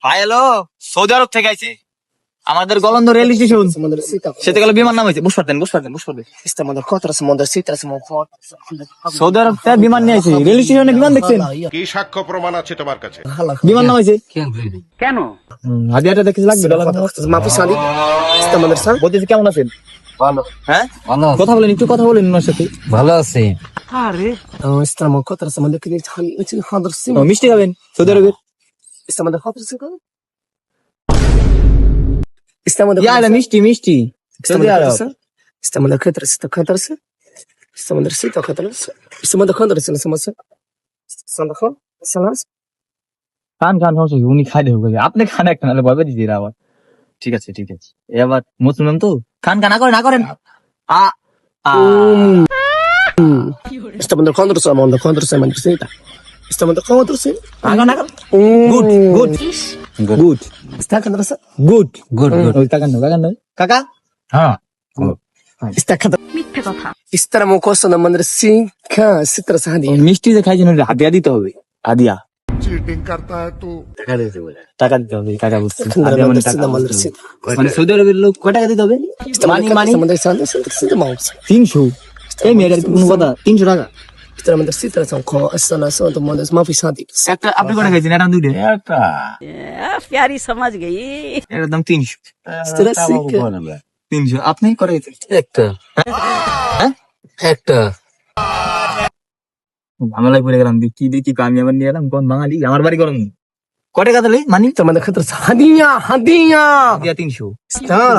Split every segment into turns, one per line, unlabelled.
Hi hello, Saudi আরব থেকে আইছে আমাদের গলন্দ রেল স্টেশন সেতে গেলে বিমান নাম হয়েছে বুঝপারতেন সৌদি আরব থেকে বিমান নিয়ে আইছে রেল স্টেশনে বিমান দেখছেন
কি সাক্ষ্য প্রমাণ আছে তোমার কাছে?
বিমান নাম হয়েছে
কেন?
হাদিয়াটা দেখে লাগবে বলতেছে কেমন আছেন
ভালো।
হ্যাঁ
ভালো
কথা বলেন একটু কথা বলেন ওনার সাথে
ভালো আছে।
মিষ্টি খাবেন সৌদি আরবের মিষ্টি মিষ্টি সৌদি আরব খান খান সমস্যা কি? উনি খাই দেবো আপনি খান একটা নাহলে ভয় দিদি আবার ঠিক আছে ঠিক আছে এবার মুসলিম তো খান খান না করেন আ আ good good good good good ওই কাকান কাকা হ্যাঁ মিষ্টি যে খাইছেন হাদিয়া দিতে হবে হাদিয়া
चीटिंग करता है तू।
টাকা দিতে হবে টাকা বুঝছি হাদিয়া মানে টাকা মানে সৌদি আরবের লোক কয় টাকা দিতে হবে মানি 300 এই মেয়েটার কোনো কথা 300 টাকা একটা আপনি কটা খাইছেন এটা দুইটা একটা
प्यारी समझ गई।
এটার দাম 300 আপনি কটা খাইছেন
একটা
হ্যাঁ
একটা
ঝামেলায় পড়ে গেলাম দেখি আমি আবার নিয়ে এলাম কোন বাঙালি আমার বাড়ি গরম কটে কাতালে মানি হাদিয়া 300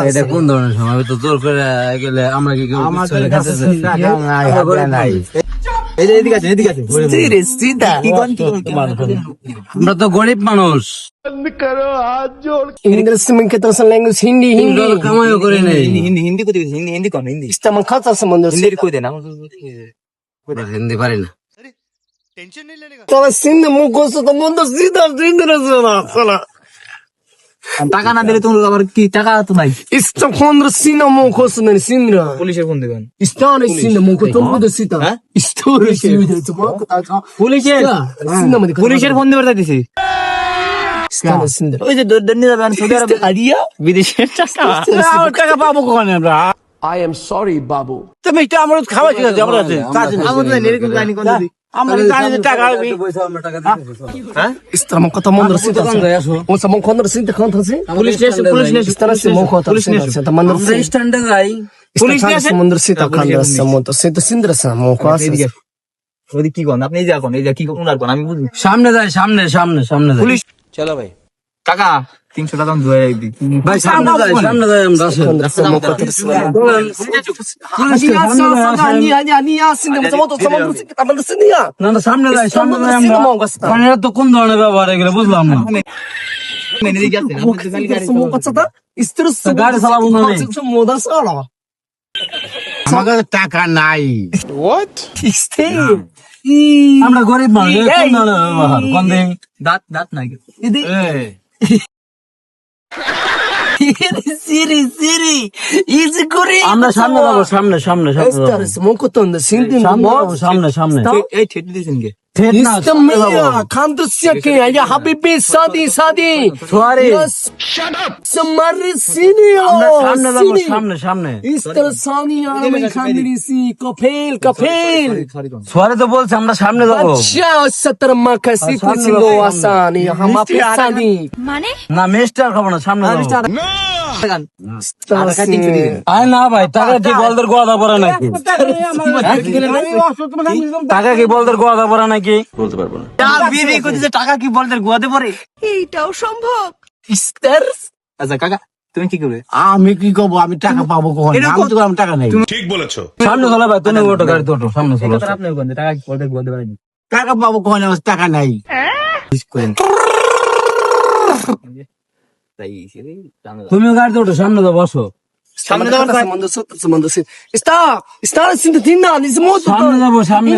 এটা কোন ধরনের সময়? আমি তো জোর করে গেলে আমরা কি কেউ ছেলে খাইতেছে?
এই যে এদিকে আছে কি কোন
আমরা তো গরিব মানুষ, ডলার কামাইও করি নাই।
হিন্দি কই দিবেন হিন্দি কোন হিন্দি কই দেন
হিন্দি পারি না।
টাকা না দিলে তোমার আবার কি টাকা তো নাই পুলিশের ফোন দেবেন হ্যাঁ? পুলিশের ফোন দেবে দিছি ওই যে দণ্ডি যাবেন সৌদি আরবে বিদেশের টাকা পাবো কখনো আমরা
I am sorry, Babu.
তুমি এটা আমার খাওয়া ঠিক আছে, আমার আছে
আমার তো এরকম জানি কোন দিদি
আমরা জানি যে টাকা আসবে।
হ্যাঁ পুলিশ স্টেশন
আমরা স্ট্যান্ডে যাই,
পুলিশ ওদি কি কোন আপনি এই যে কোন এই যে কি উনার কোন আমি বুঝি
সামনে যাই, সামনে যাই।
পুলিশ
চলো ভাই,
কাকা 300 টাকা ধরে দিই
ভাই সামনে যাই আমরা আসেন। না না সামনে যাই আমরা। মানে এরা তো কোন ধরনের ব্যবহার এগুলো বুঝলাম না।
মেনে দিয়ে গেছে
গাড়ি চালাবো না আমি। আমার কাছে টাকা নাই। আমরা গরিব মানুষ, এরা কোন ধরনের ব্যবহার? কোন দিন
দাঁত নাই
আমরা সামনে যাবো, সামনে
এই ঠেট দিয়েছেন কে
সামনে সোয়ারে তো বলছে আমরা সামনে যাবো
माने
না, মেস্টার খাবো না, সামনে যাবো। আরে না ভাই, টাকা কি বলদের গোয়াদা পড়া নাকি? টাকা কি বলদের গোয়াদা পড়া নাকি? বলতে পারবো না।
টাকা কি বলতে গুয়াতে পরে
এইটাও সম্ভব।
আচ্ছা কাকা তুমি কি করবে
আমি কি করবো? আমি টাকা পাবো কখন? আমি তো আমি টাকা নেই।
ঠিক বলেছো।
সামনে চলো ভাই, তুমি ওটো গাড়ি তো সামনে চলো।
আপনি কোন টাকা কি বলতে গুয়াতে পারেনি
টাকা পাবো কখন? আমার টাকা নাই। তুমি গাড়ি তো ওটো সামনে যাও, বসো। সামনে যাবো, সামনে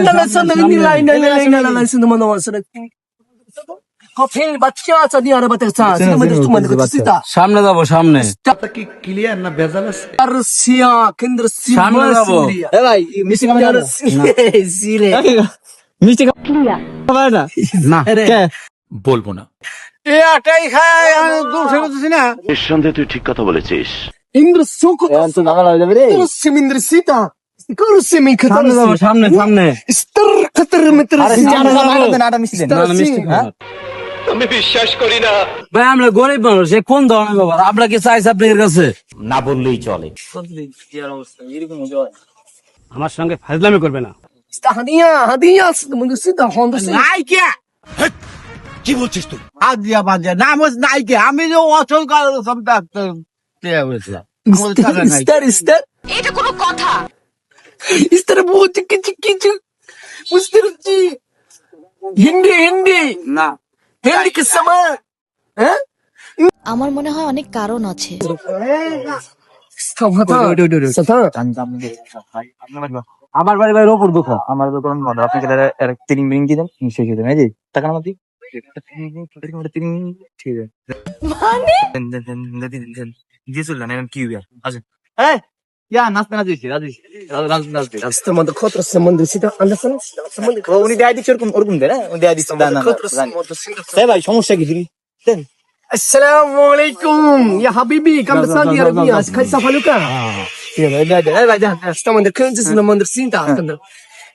সামনে যাবো, সামনে
কি ক্লিয়ার না ভেজাল আছে?
সামনে যাবো।
ভাই মিষ্টি খাবেন মিষ্টি খাবেন না
বলবো না।
এটাই খাই আমি দূর সরে বলতেছি না
নিঃসন্দেহে তুই ঠিক কথা বলেছিস।
ইন্দ্র সুকো
এখন তো নাগাল হয়ে যাবে রে
সিমিন্দ্র সীতা করছে মি
সামনে
খতর
যাবো সামনে সামনে
স্তর খতর মিত্র
আরে নাটা মিষ্টি দেন
না, না, মিষ্টি খাবো না।
আমি বিশ্বাস করি না।
ভাই আমরা গরিব মানুষ এ কোন ধরনের ব্যাপার আপনার কি চাইছে আপনার কাছে
না বললেই চলে এরকম জয়
আমার সঙ্গে ফাজলামি করবে না
হাদিয়া হাদিয়া সিমিন্দ্র সীতা হন্দ
নাইকে
কি বলছিস তুই?
আজিয়া বাজিয়া নাম হচ্ছে নাইকে আমি যে অচল কাল সব ডাক্তার বলেছিলাম আমাদের টাকা নাই
ইস্তার
এটা কোনো কথা?
ইস্তার বহুত কিছু বুঝতে পারছি হিন্দি হিন্দি
না
হিন্দি কি সময় হ্যাঁ
আমার মনে হয় অনেক কারণ আছে।
আমার বাড়ি ভাই রোপর দোকান আমার দোকান বন্ধ আপনাকে তিরিং বিরিং দিয়ে দেন শেষ হয়ে যাবে এই যে টাকা নামা দিই ঠিক আছে দিয়ে চললেন এখন কি হবে আচ্ছা এই ইয়া নাচতে নাচতে নাচতে
Estamos de contra semana de cita, anda sana, semana de
উনি দেয় দিচ্ছে ওরকম দেয় না উনি দেয় দিচ্ছে না তাই ভাই সমস্যা কি ফিরি দেন
Assalamu alaikum, ya habibi, kam besar di Arabia, kaisa haluka? Estamos de contra semana de cita,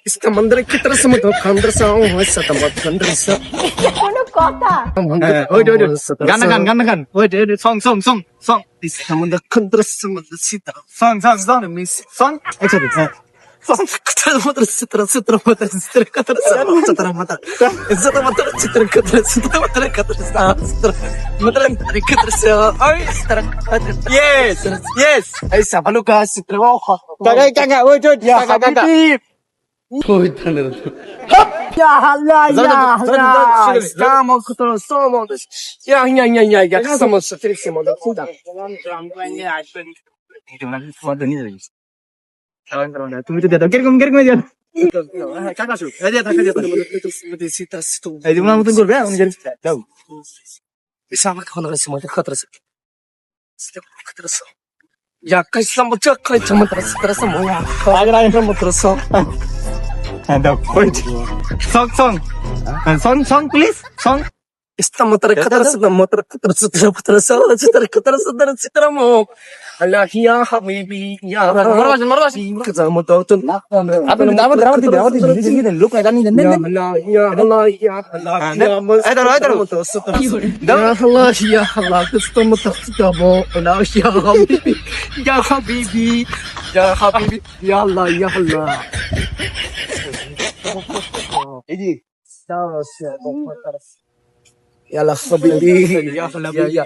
estamos de contra semana de contra semana, estamos de contra semana.
কোনো কথা?
ওই গান গান ওই song song song song
Estamos de contra semana de cita.
Song song song song একসাথে yes yes কাকা ওই কাকা
Ya Allah, ya Allah, estamos contra somos. Ya, estamos felices de cita.
তুমি তো দাও কিরকম কিরকম দিয়ে কাকা শুক এই যে টাকা দিয়ে
De cita, estou.
এই যে মতন করবে উনি দাও
Estamos contra semana de contra semana. Estamos contra semana. Ya, kaisa mo chak, kaisa mo contra semana.
আগে আগে
Contra semana.
হ্যাঁ দাও wait song song song song please song
Estamos contra semana, contra semana. Allah ya habibi, ya Kazamo Daughton.
আপনি দাও দাও দিন দিন লোক জানি দেন
Ya Allah, ya Allah, ya Allah.
এই ধরো
Ya Allah, ya Allah, estamos tafsitamo. Allah ya habibi, ya habibi, ya habibi, ya Allah, ya Allah.
এই জি
Ya Allah habibi, ya Allah, ya.